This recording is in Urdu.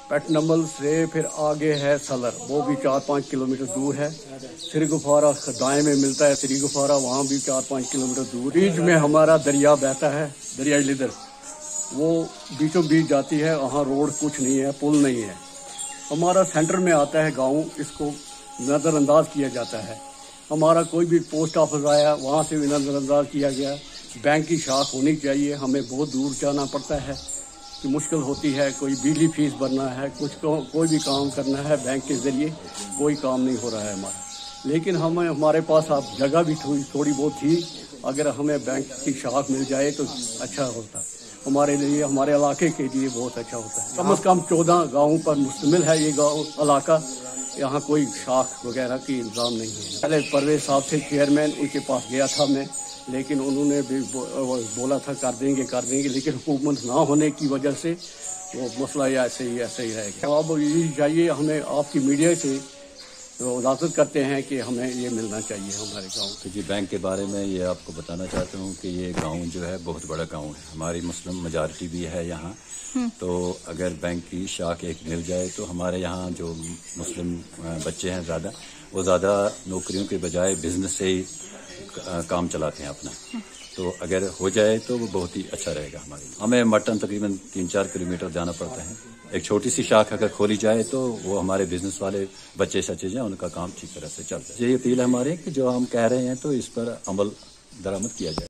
پیٹنمل سے پھر آگے ہے سلر، وہ بھی 4-5 کلومیٹر دور ہے۔ سری گفارا دائیں میں ملتا ہے سری گفارا، وہاں بھی 4-5 کلومیٹر دور۔ بیچ میں ہمارا دریا بہتا ہے، دریائے لیدر، وہ بیچوں بیچ جاتی ہے، وہاں روڈ کچھ نہیں ہے، پل نہیں ہے۔ ہمارا سینٹر میں آتا ہے گاؤں، اس کو نظر انداز کیا جاتا ہے۔ ہمارا کوئی بھی پوسٹ آفس آیا وہاں سے بھی نظر انداز کیا گیا۔ بینک کی شاخ ہونی چاہیے، ہمیں بہت دور جانا پڑتا ہے کہ مشکل ہوتی ہے، کوئی بجلی فیس بھرنا ہے، کوئی بھی کام کرنا ہے بینک کے ذریعے، کوئی کام نہیں ہو رہا ہے ہمارا۔ لیکن ہمارے پاس اب جگہ بھی تھوڑی بہت تھی، اگر ہمیں بینک کی شاخ مل جائے تو اچھا ہوتا، ہمارے لیے، ہمارے علاقے کے لیے بہت اچھا ہوتا ہے۔ کم از کم 14 گاؤں پر مشتمل ہے یہ گاؤں علاقہ، یہاں کوئی شاخ وغیرہ کی انتظام نہیں ہے۔ پہلے پرویز صاحب تھے چیئرمین، ان کے پاس گیا تھا میں، لیکن انہوں نے بھی بولا تھا کر دیں گے، لیکن حکومت نہ ہونے کی وجہ سے وہ مسئلہ ایسے ہی رہے گا۔ اب یہی چاہیے ہمیں، آپ کی میڈیا سے وضاحت کرتے ہیں کہ ہمیں یہ ملنا چاہیے ہمارے گاؤں تو جی، بینک کے بارے میں یہ آپ کو بتانا چاہتا ہوں کہ یہ گاؤں جو ہے بہت بڑا گاؤں ہے، ہماری مسلم میجارٹی بھی ہے یہاں، تو اگر بینک کی شاخ ایک مل جائے تو ہمارے یہاں جو مسلم بچے ہیں وہ زیادہ نوکریوں کے بجائے بزنس سے ہی کام چلاتے ہیں اپنا، تو اگر ہو جائے تو وہ بہت ہی اچھا رہے گا ہمارے لیے۔ ہمیں مٹن تقریباً 3-4 کلومیٹر جانا پڑتا ہے، ایک چھوٹی سی شاخ اگر کھولی جائے تو وہ ہمارے بزنس والے بچے سچے ہیں، ان کا کام ٹھیک طرح سے چلتا ہے۔ یہ اپیل ہے ہماری کہ جو ہم کہہ رہے ہیں تو اس پر عمل درآمد کیا جائے۔